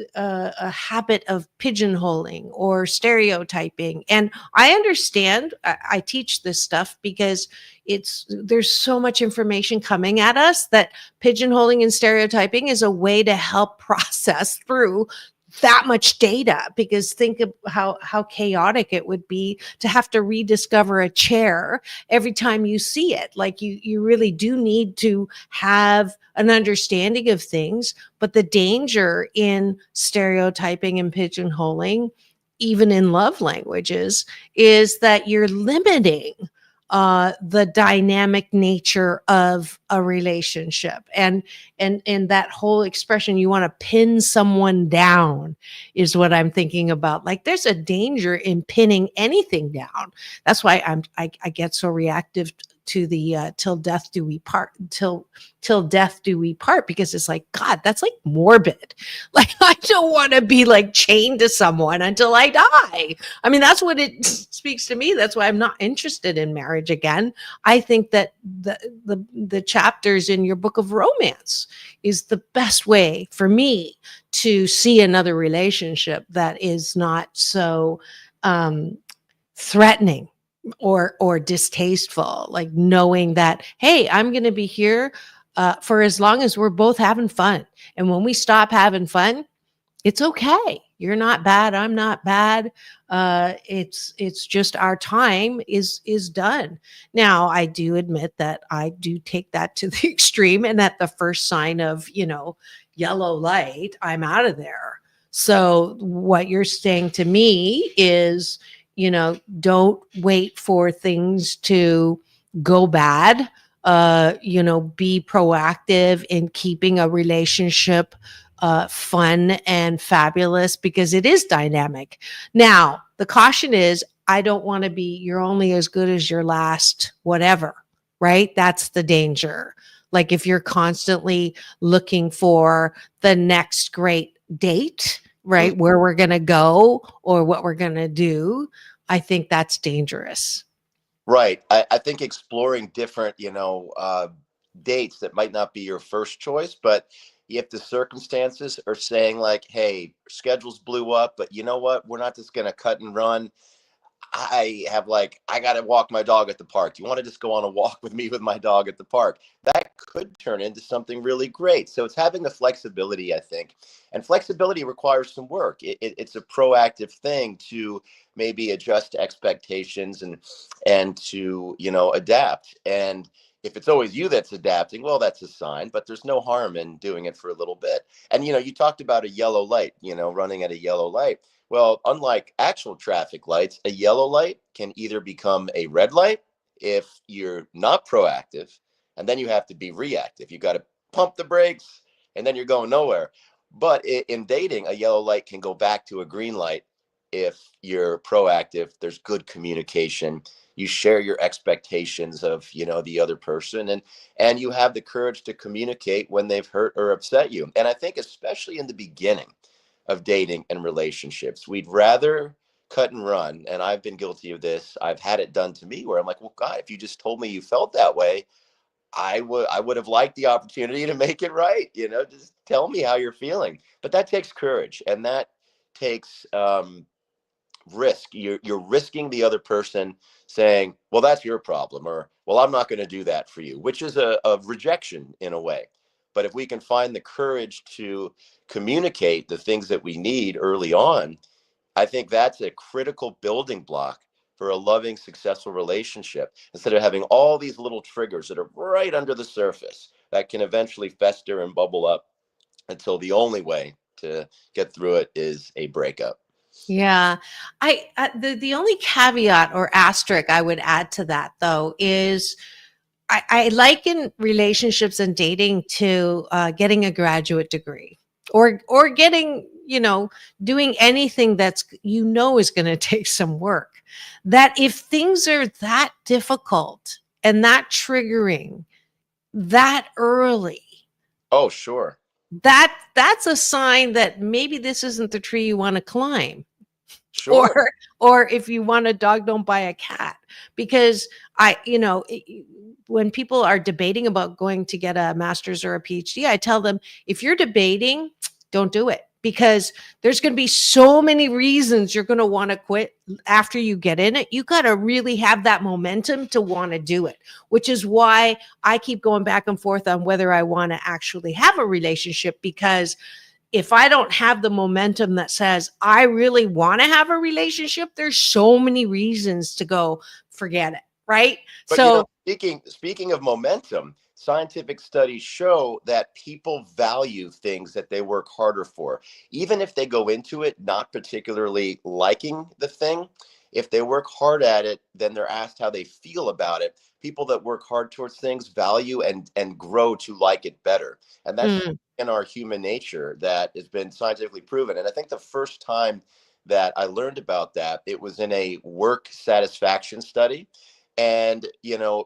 habit of pigeonholing or stereotyping. And I understand. I teach this stuff because there's so much information coming at us that pigeonholing and stereotyping is a way to help process through that much data. Because think of how chaotic it would be to have to rediscover a chair every time you see it. Like you really do need to have an understanding of things. But the danger in stereotyping and pigeonholing, even in love languages, is that you're limiting the dynamic nature of a relationship. And that whole expression, you want to pin someone down, is what I'm thinking about. Like, there's a danger in pinning anything down. That's why I get so reactive to the till death do we part, till death do we part, because it's like, God, that's like morbid. Like, I don't want to be like chained to someone until I die. I mean, that's what it speaks to me. That's why I'm not interested in marriage again. I think that the chapters in your book of romance is the best way for me to see another relationship that is not so threatening or distasteful. Like, knowing that, hey, I'm going to be here for as long as we're both having fun. And when we stop having fun, it's okay. You're not bad. I'm not bad. It's just our time is done. Now, I do admit that I do take that to the extreme, and at the first sign of, yellow light, I'm out of there. So what you're saying to me is, don't wait for things to go bad. Be proactive in keeping a relationship fun and fabulous, because it is dynamic. Now, the caution is, I don't want to be, you're only as good as your last whatever, right? That's the danger. Like, if you're constantly looking for the next great date, right, where we're going to go or what we're going to do, I think that's dangerous. Right. I think exploring different, dates that might not be your first choice, but if the circumstances are saying like, hey, schedules blew up, but you know what? We're not just going to cut and run. I got to walk my dog at the park. Do you want to just go on a walk with me with my dog at the park? That could turn into something really great. So it's having the flexibility, I think. And flexibility requires some work. It's a proactive thing to maybe adjust expectations and to, adapt. And if it's always you that's adapting, well, that's a sign, but there's no harm in doing it for a little bit. And, you talked about a yellow light, running at a yellow light. Well, unlike actual traffic lights, a yellow light can either become a red light if you're not proactive, and then you have to be reactive. You got to pump the brakes, and then you're going nowhere. But in dating, a yellow light can go back to a green light if you're proactive. There's good communication. You share your expectations of, the other person, and you have the courage to communicate when they've hurt or upset you. And I think especially in the beginning of dating and relationships, we'd rather cut and run. And I've been guilty of this. I've had it done to me where I'm like, well, God, if you just told me you felt that way, I would have liked the opportunity to make it right. Just tell me how you're feeling. But that takes courage, and that takes risk. You're risking the other person saying, well, that's your problem, or, well, I'm not going to do that for you, which is a rejection in a way. But if we can find the courage to communicate the things that we need early on, I think that's a critical building block for a loving, successful relationship, instead of having all these little triggers that are right under the surface that can eventually fester and bubble up until the only way to get through it is a breakup. Yeah. The only caveat or asterisk I would add to that, though, is I liken relationships and dating to getting a graduate degree, or getting, doing anything that's, is going to take some work. That if things are that difficult and that triggering that early, oh, sure, that's a sign that maybe this isn't the tree you want to climb. sure. Or if you want a dog, don't buy a cat. Because when people are debating about going to get a master's or a PhD, I tell them, if you're debating, don't do it, because there's going to be so many reasons you're going to want to quit after you get in it. You got to really have that momentum to want to do it, which is why I keep going back and forth on whether I want to actually have a relationship, because if I don't have the momentum that says I really want to have a relationship, there's so many reasons to go forget it, right? But so speaking of momentum, scientific studies show that people value things that they work harder for. Even if they go into it not particularly liking the thing, If they work hard at it, then they're asked how they feel about it. People that work hard towards things value and grow to like it better. And that's Mm. in our human nature that has been scientifically proven. And I think the first time that I learned about that, it was in a work satisfaction study. And,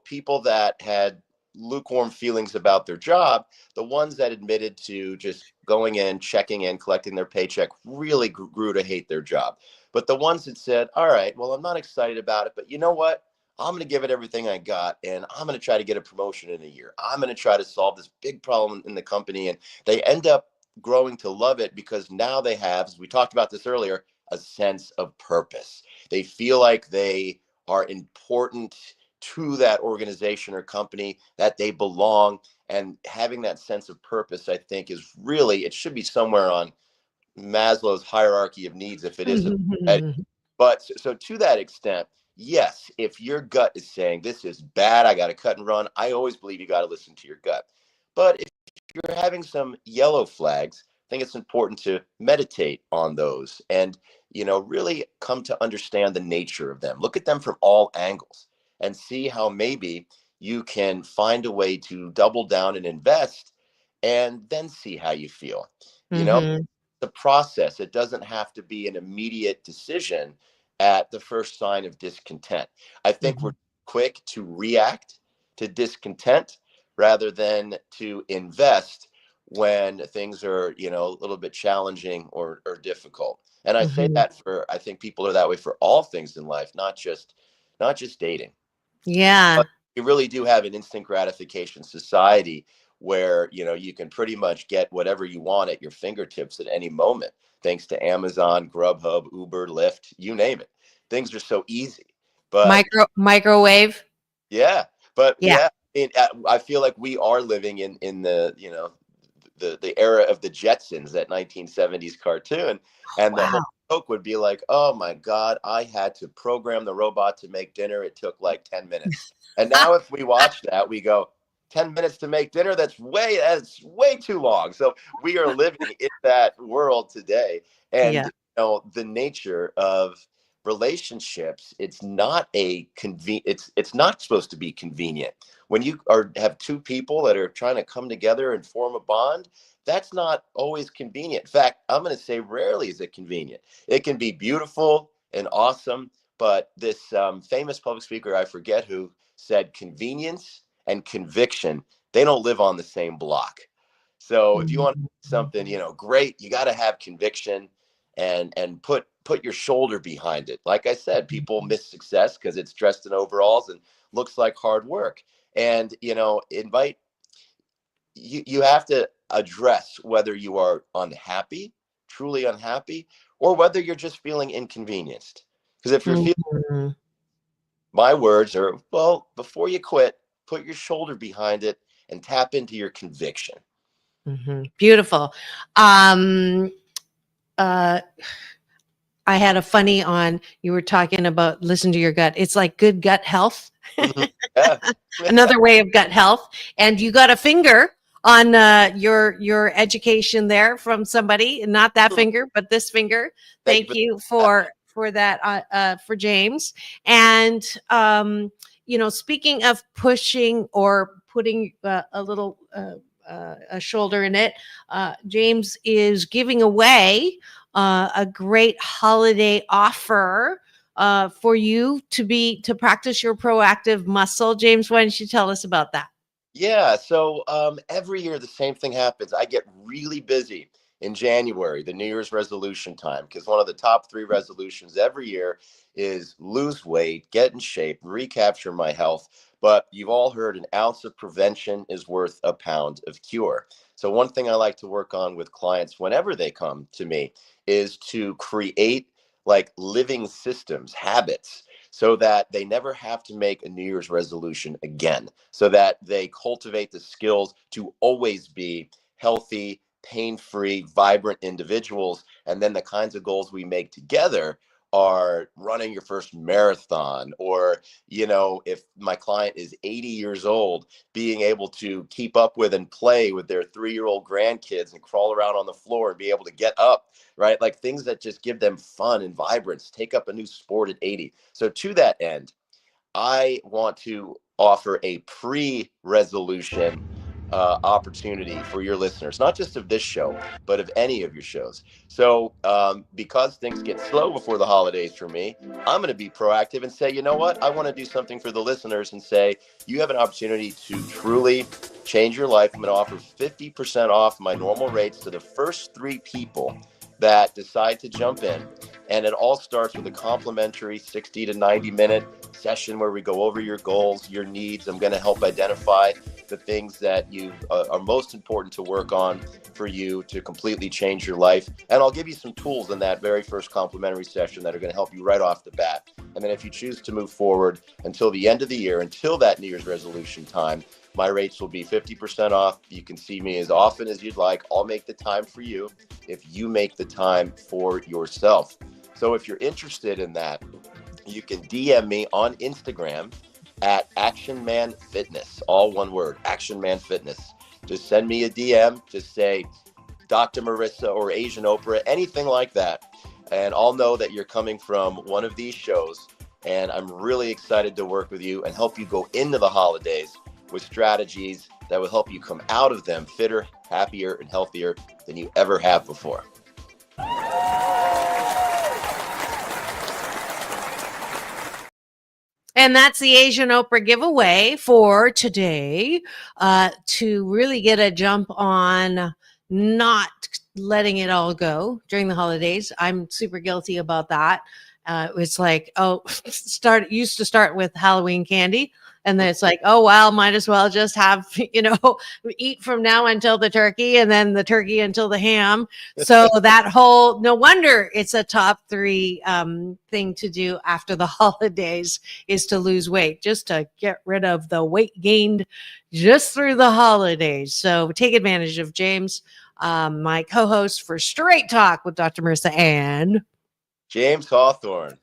people that had lukewarm feelings about their job, the ones that admitted to just going in, checking in, collecting their paycheck really grew to hate their job. But the ones that said, all right, well, I'm not excited about it, but you know what? I'm going to give it everything I got, and I'm going to try to get a promotion in a year. I'm going to try to solve this big problem in the company. And they end up growing to love it because now they have, as we talked about this earlier, a sense of purpose. They feel like they are important to that organization or company, that they belong. And having that sense of purpose, I think, is really, it should be somewhere on Maslow's hierarchy of needs, if it isn't. But so to that extent, yes, if your gut is saying this is bad, I got to cut and run, I always believe you got to listen to your gut. But if you're having some yellow flags, I think it's important to meditate on those and, really come to understand the nature of them. Look at them from all angles and see how maybe you can find a way to double down and invest and then see how you feel. Mhm. The process. It doesn't have to be an immediate decision at the first sign of discontent. I think we're Mhm. quick to react to discontent rather than to invest when things are, a little bit challenging or difficult. And I say Mhm. that I think people are that way for all things in life, not just dating. Yeah. But we really do have an instant gratification society where you can pretty much get whatever you want at your fingertips at any moment, thanks to Amazon, Grubhub, Uber, Lyft, you name it. Things are so easy. But Microwave. yeah, but Yeah. yeah, I feel like we are living in the the era of the Jetsons, that 1970s cartoon, and the whole Wow. joke would be like, "Oh my God, I had to program the robot to make dinner. It took like 10 minutes." And now, if we watch that, we go, 10 minutes to make dinner? That's way too long. So we are living in that world today, and Yeah. the nature of relationships, it's not supposed to be convenient. When you have two people that are trying to come together and form a bond, that's not always convenient. In fact, I'm going to say rarely is it convenient. It can be beautiful and awesome, but this famous public speaker, I forget who, said convenience and conviction, they don't live on the same block. So if you want Mhm. something, great, you got to have conviction and put your shoulder behind it. Like I said, people miss success because it's dressed in overalls and looks like hard work. And you have to address whether you are unhappy, truly unhappy, or whether you're just feeling inconvenienced. Because if you're feeling, Mhm. my words are, well, before you quit, put your shoulder behind it and tap into your conviction. Mhm. Beautiful. Um, uh, I had a funny on. You were talking about listen to your gut. It's like good gut health. Mhm. Yeah. Another way of gut health. And you got a finger on your education there from somebody, not that finger, but this finger. Thank you Thank for you that. for that for James. And speaking of pushing or putting a little a shoulder in it, James is giving away a great holiday offer for you to practice your proactive muscle. James, why don't you tell us about that? Yeah, so every year the same thing happens. I get really busy in January, the New Year's resolution time, because one of the top three resolutions every year is lose weight, get in shape, recapture my health. But you've all heard an ounce of prevention is worth a pound of cure. So, one thing I like to work on with clients whenever they come to me is to create like living systems, habits, so that they never have to make a New Year's resolution again, so that they cultivate the skills to always be healthy, pain-free, vibrant individuals. And then the kinds of goals we make together are running your first marathon, or, you know, if my client is 80 years old, being able to keep up with and play with their 3-year-old grandkids and crawl around on the floor and be able to get up, right? Like things that just give them fun and vibrance, take up a new sport at 80. So to that end, I want to offer a pre-resolution opportunity for your listeners, not just of this show, but of any of your shows. So because things get slow before the holidays for me, I'm going to be proactive and say, you know what? I want to do something for the listeners and say, you have an opportunity to truly change your life. I'm going to offer 50% off my normal rates to the first 3 people that decide to jump in. And it all starts with a complimentary 60 to 90 minute session where we go over your goals, your needs. I'm going to help identify the things that you are most important to work on for you to completely change your life. And I'll give you some tools in that very first complimentary session that are going to help you right off the bat. And then if you choose to move forward until the end of the year, until that New Year's resolution time, my rates will be 50% off. You can see me as often as you'd like. I'll make the time for you if you make the time for yourself. So if you're interested in that, you can DM me on Instagram at Action Man Fitness, all one word, Action Man Fitness. Just send me a DM, just say Dr. Marissa or Asian Oprah, anything like that. And I'll know that you're coming from one of these shows. And I'm really excited to work with you and help you go into the holidays with strategies that will help you come out of them fitter, happier, and healthier than you ever have before. And that's the Asian Oprah giveaway for today, to really get a jump on not letting it all go during the holidays. I'm super guilty about that. It's like, used to start with Halloween candy. And then it's like, oh, well, might as well just have, eat from now until the turkey and then the turkey until the ham. So that whole, no wonder it's a top 3 thing to do after the holidays is to lose weight, just to get rid of the weight gained just through the holidays. So take advantage of James, my co-host for Straight Talk with Dr. Marissa and James Hawthorn.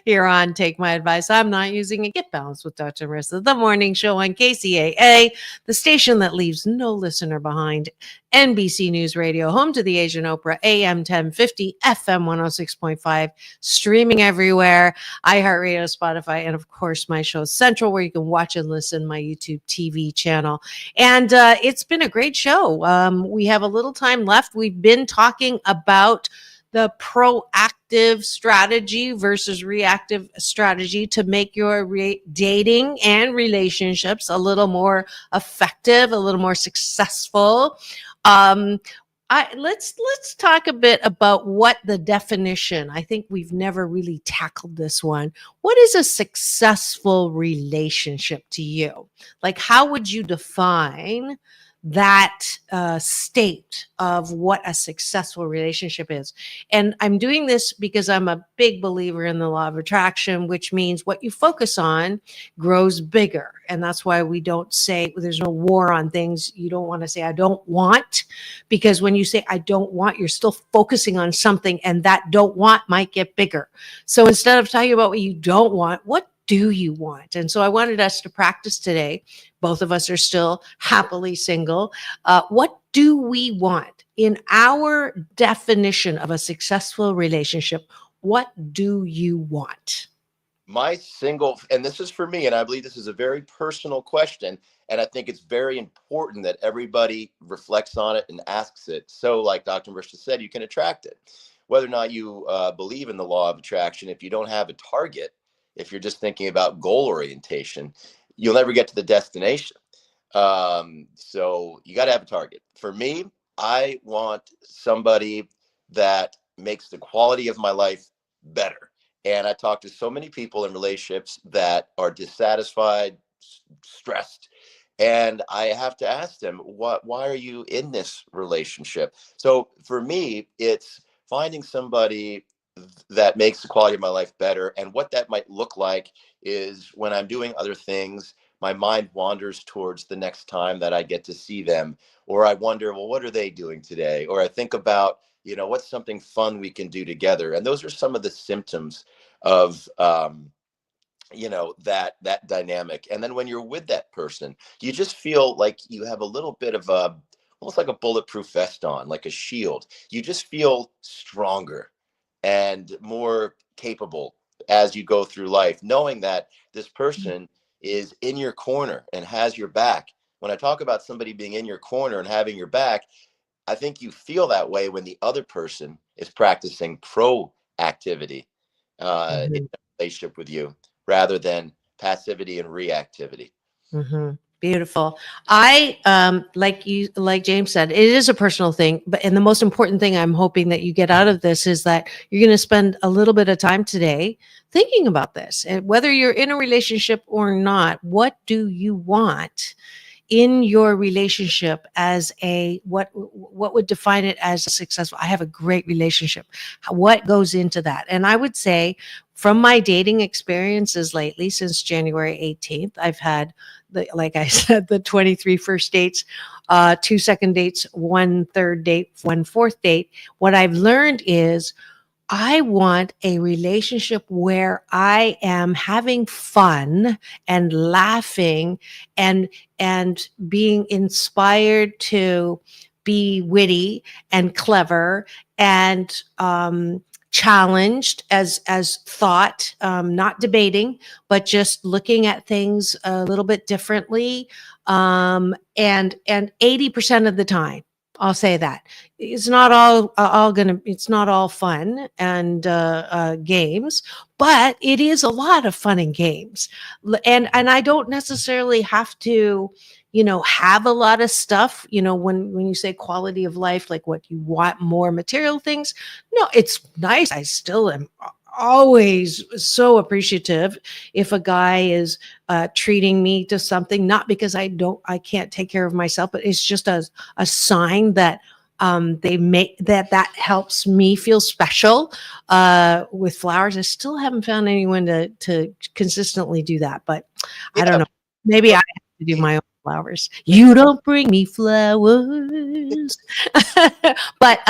Here on Take My Advice. I'm not using it. Get balanced with Dr. Marissa, the morning show on KCAA, the station that leaves no listener behind. NBC News Radio, home to the Asian Oprah, AM 1050, FM 106.5, streaming everywhere, iHeartRadio, Spotify, and of course my show Central, where you can watch and listen my YouTube TV channel. And it's been a great show. We have a little time left. We've been talking about the proactive strategy versus reactive strategy to make your dating and relationships a little more effective, a little more successful. Let's talk a bit about what the definition. I think we've never really tackled this one. What is a successful relationship to you? Like, how would you define that state of what a successful relationship is? And I'm doing this because I'm a big believer in the law of attraction, which means what you focus on grows bigger. And that's why we don't say, there's no war on things. You don't want to say, I don't want, because when you say, I don't want, you're still focusing on something, and that don't want might get bigger. So instead of talking about what you don't want, what do you want? And so I wanted us to practice today. Both of us are still happily single. What do we want in our definition of a successful relationship? What do you want? And this is for me, and I believe this is a very personal question, and I think it's very important that everybody reflects on it and asks it. So like Dr. Marissa said, you can attract it. Whether or not you believe in the law of attraction, if you don't have a target, if you're just thinking about goal orientation, you'll never get to the destination. So you got to have a target. For me, I want somebody that makes the quality of my life better. And I talk to so many people in relationships that are dissatisfied, stressed, and I have to ask them, why are you in this relationship? So for me, it's finding somebody that makes the quality of my life better. And what that might look like is when I'm doing other things, my mind wanders towards the next time that I get to see them, or I wonder, well, what are they doing today? Or I think about What's something fun we can do together? And those are some of the symptoms of, that dynamic. And then when you're with that person, you just feel like you have a little bit of a, almost like a bulletproof vest on, like a shield. You just feel stronger and more capable as you go through life, knowing that this person is in your corner and has your back. When I talk about somebody being in your corner and having your back, I think you feel that way when the other person is practicing proactivity in Mhm. a relationship with you, rather than passivity and reactivity. Beautiful. I like James said, it is a personal thing, but and the most important thing I'm hoping that you get out of this is that you're going to spend a little bit of time today thinking about this. And whether you're in a relationship or not, what do you want in your relationship as a what would define it as a successful? I have a great relationship. What goes into that? And I would say from my dating experiences lately, since January 18th, I've had like I said, the 23 first dates, 2 second dates, 1 third date, 1 fourth date. What I've learned is I want a relationship where I am having fun and laughing and being inspired to be witty and clever and challenged as thought, not debating, but just looking at things a little bit differently. And 80% of the time, I'll say that it's not all gonna it's not all fun and games, but it is a lot of fun and games. And I don't necessarily have to have a lot of stuff. When you say quality of life, like what you want, more material things. No, it's nice. I still am always so appreciative if a guy is treating me to something, not because I can't take care of myself, but it's just a sign that they make that helps me feel special. With flowers, I still haven't found anyone to consistently do that, but I don't Yeah. know. Maybe I have to do my own flowers. You don't bring me flowers. But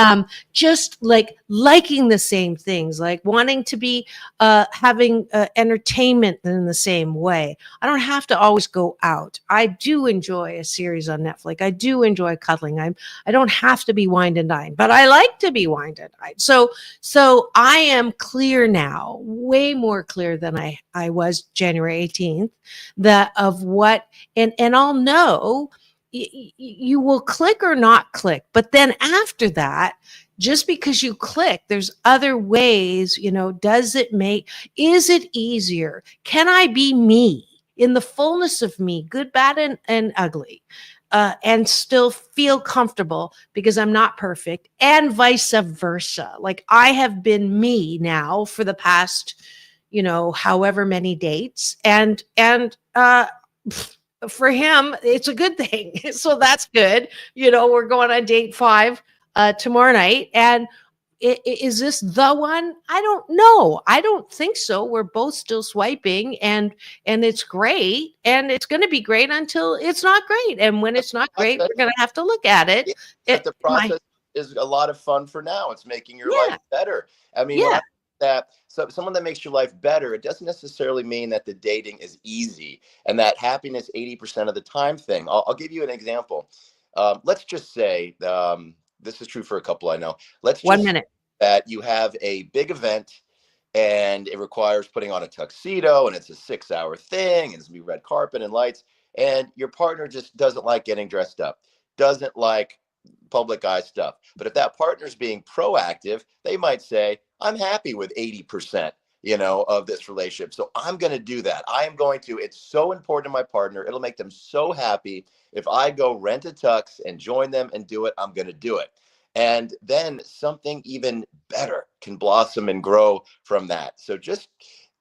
just like liking the same things, like wanting to be having entertainment in the same way. I don't have to always go out. I do enjoy a series on Netflix. I do enjoy cuddling. I don't have to be wined and dined, but I like to be wined and dined. So I am clear now, way more clear than I was January 18th, that of what and I'll know you will click or not click. But then after that, just because you click, there's other ways, is it easier? Can I be me in the fullness of me, good, bad, and ugly? And still feel comfortable because I'm not perfect, and vice versa. Like I have been me now for the past, however many dates, and for him, it's a good thing. So that's good. We're going on date 5 tomorrow night, and is this the one? I don't know. I don't think so. We're both still swiping, and it's great, and it's going to be great until it's not great. And when it's not great, we're going to have to look at it. Yeah, but the process is a lot of fun for now. It's making your Yeah, life better. I mean, when yeah. I that so someone that makes your life better, it doesn't necessarily mean that the dating is easy and that happiness 80% of the time thing. I'll give you an example. Let's just say this is true for a couple I know. Let's 1 just minute. that you have a big event and it requires putting on a tuxedo and it's a 6-hour thing and it's gonna be red carpet and lights, and your partner just doesn't like getting dressed up, doesn't like public eye stuff. But if that partner's being proactive, they might say, I'm happy with 80%, of this relationship. So I'm going to do that. I am going to, it's so important to my partner. It'll make them so happy. If I go rent a tux and join them and do it, I'm going to do it. And then something even better can blossom and grow from that. So just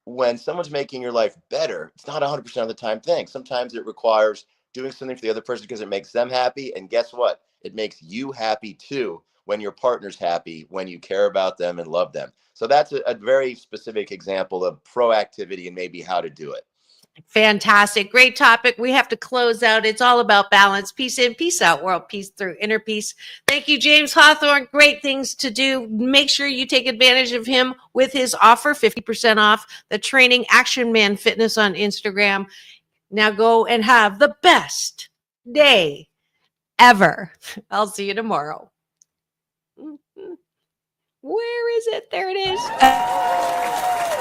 when someone's making your life better, it's not 100% of the time thing. Sometimes it requires doing something for the other person because it makes them happy. And guess what? It makes you happy too when your partner's happy, when you care about them and love them. So that's a very specific example of proactivity and maybe how to do it. Fantastic. Great topic. We have to close out. It's all about balance. Peace in, peace out, world peace through inner peace. Thank you, James Hawthorn. Great things to do. Make sure you take advantage of him with his offer, 50% off the training Action Man Fitness on Instagram. Now go and have the best day ever. I'll see you tomorrow. Where is it? There it is.